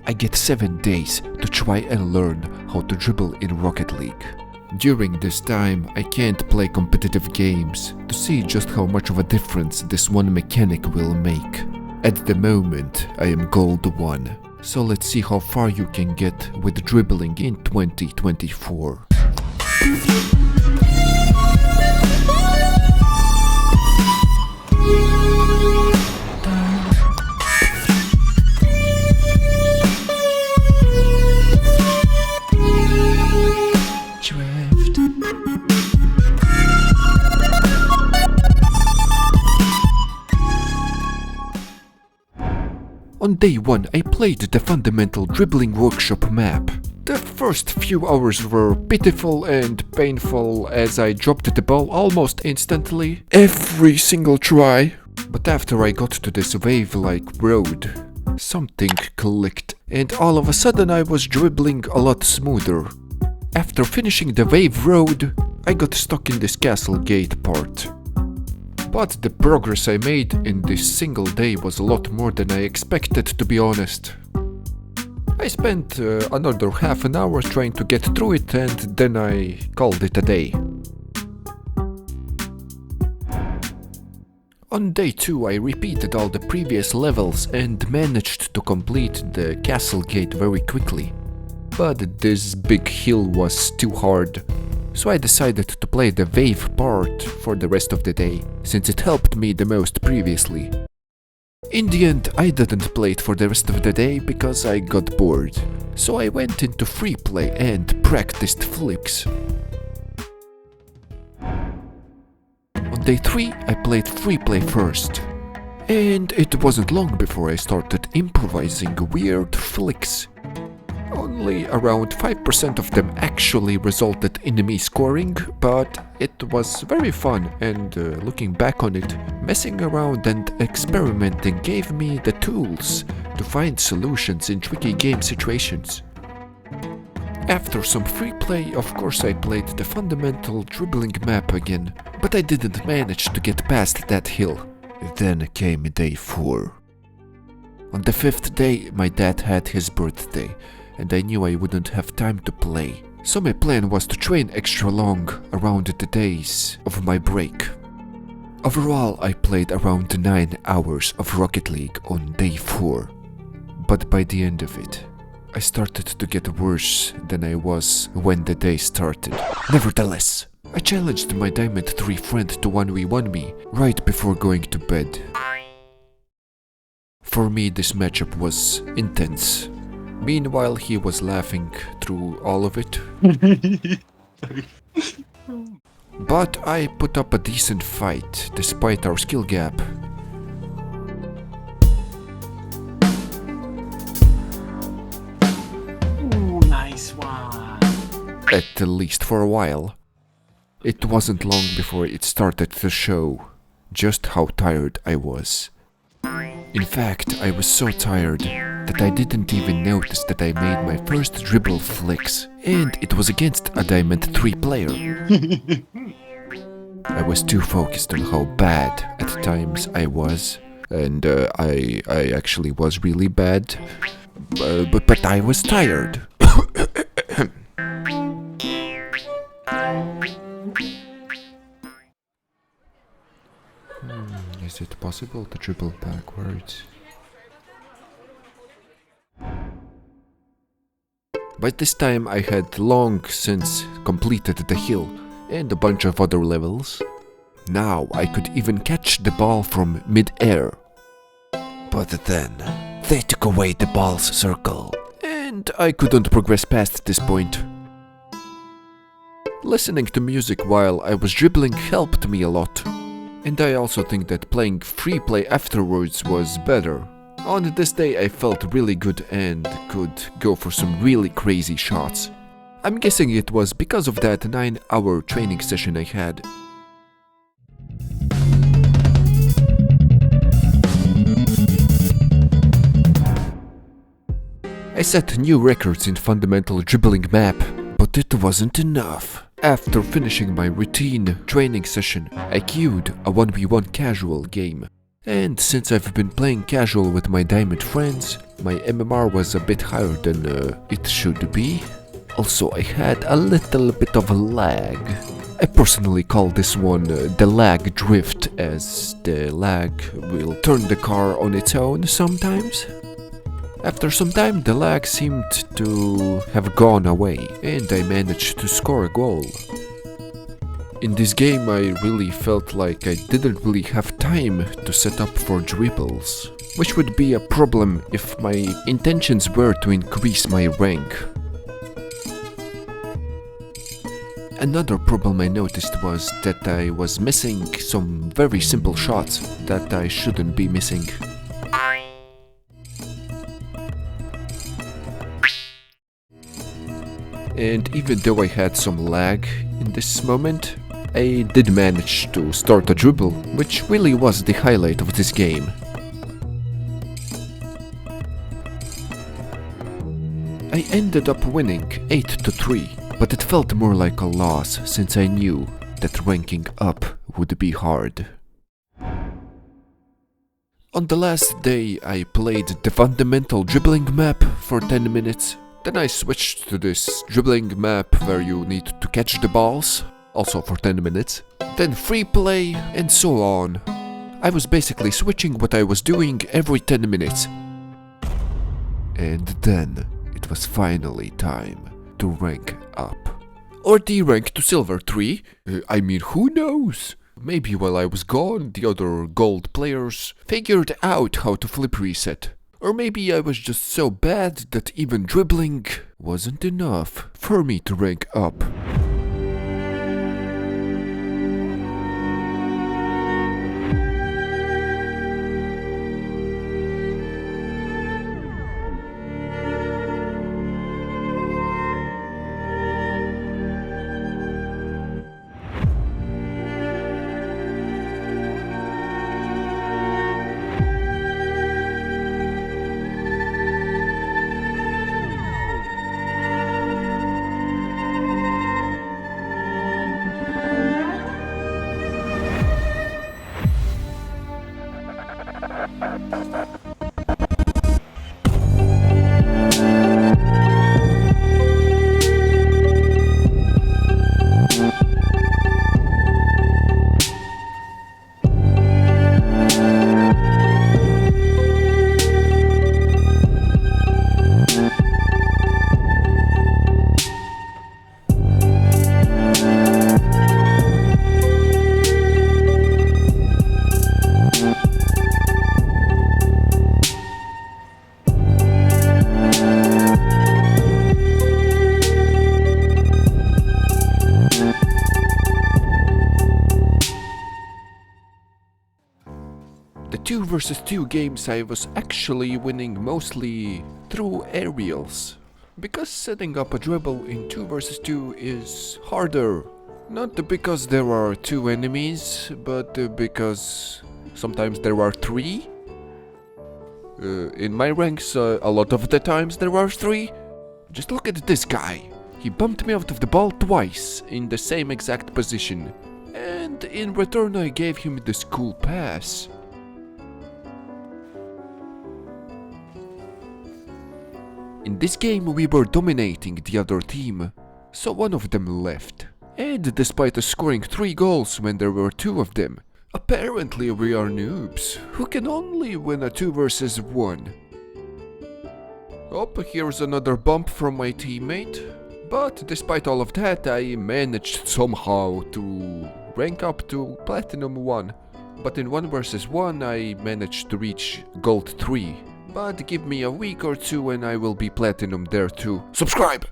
I get 7 days to try and learn how to dribble in Rocket League. During this time, I can't play competitive games to see just how much of a difference this one mechanic will make. At the moment, I am Gold 1, so let's see how far you can get with dribbling in 2024. On day 1, I played the fundamental dribbling workshop map. The first few hours were pitiful and painful as I dropped the ball almost instantly, every single try. But after I got to this wave-like road, something clicked, and all of a sudden I was dribbling a lot smoother. After finishing the wave road, I got stuck in this castle gate part. But the progress I made in this single day was a lot more than I expected, to be honest. I spent another half an hour trying to get through it, and then I called it a day. On day 2 I repeated all the previous levels and managed to complete the castle gate very quickly. But this big hill was too hard. So I decided to play the wave part for the rest of the day, since it helped me the most previously. In the end, I didn't play it for the rest of the day because I got bored, so I went into free play and practiced flicks. On day 3, I played free play first, and it wasn't long before I started improvising weird flicks. Only around 5% of them actually resulted in me scoring, but it was very fun, and looking back on it, messing around and experimenting gave me the tools to find solutions in tricky game situations. After some free play, of course I played the fundamental dribbling map again, but I didn't manage to get past that hill. Then came day 4. On the 5th day, my dad had his birthday, and I knew I wouldn't have time to play. So my plan was to train extra long around the days of my break. Overall, I played around 9 hours of Rocket League on day 4. But by the end of it, I started to get worse than I was when the day started. Nevertheless, I challenged my Diamond 3 friend to 1v1 me right before going to bed. For me, this matchup was intense. Meanwhile, he was laughing through all of it. But I put up a decent fight, despite our skill gap. Ooh, nice one. At least for a while. It wasn't long before it started to show just how tired I was. In fact, I was so tired that I didn't even notice that I made my first dribble flicks, and it was against a Diamond 3 player. I was too focused on how bad at times I was, and I actually was really bad, but I was tired. Is it possible to dribble backwards? By this time I had long since completed the hill and a bunch of other levels. Now I could even catch the ball from mid-air. But then they took away the ball's circle, and I couldn't progress past this point. Listening to music while I was dribbling helped me a lot. And I also think that playing free play afterwards was better. On this day I felt really good and could go for some really crazy shots. I'm guessing it was because of that 9-hour training session I had. I set new records in fundamental dribbling map, but it wasn't enough. After finishing my routine training session, I queued a 1v1 casual game, And since I've been playing casual with my diamond friends, my MMR was a bit higher than it should be. Also, I had a little bit of a lag. I personally call this one the lag drift, as the lag will turn the car on its own sometimes. After some time, the lag seemed to have gone away, and I managed to score a goal. In this game, I really felt like I didn't really have time to set up for dribbles, which would be a problem if my intentions were to increase my rank. Another problem I noticed was that I was missing some very simple shots that I shouldn't be missing. And even though I had some lag in this moment, I did manage to start a dribble, which really was the highlight of this game. I ended up winning 8-3, but it felt more like a loss since I knew that ranking up would be hard. On the last day, I played the fundamental dribbling map for 10 minutes. Then I switched to this dribbling map where you need to catch the balls, also for 10 minutes. Then free play, and so on. I was basically switching what I was doing every 10 minutes. And then it was finally time to rank up. Or de-rank to silver 3? I mean, who knows? Maybe while I was gone, the other gold players figured out how to flip reset. Or maybe I was just so bad that even dribbling wasn't enough for me to rank up. The 2 versus 2 games I was actually winning mostly through aerials. Because setting up a dribble in 2 versus 2 is harder. Not because there are 2 enemies, but because sometimes there are 3. In my ranks, a lot of the times there are 3. Just look at this guy. He bumped me out of the ball twice in the same exact position. And in return I gave him this cool pass. In this game we were dominating the other team, so one of them left. And despite us scoring 3 goals when there were 2 of them, apparently we are noobs, who can only win a 2 versus 1. Oh, here's another bump from my teammate. But despite all of that, I managed somehow to rank up to Platinum 1. But in 1 versus 1 I managed to reach Gold 3. But give me a week or 2 and I will be Platinum there too. Subscribe!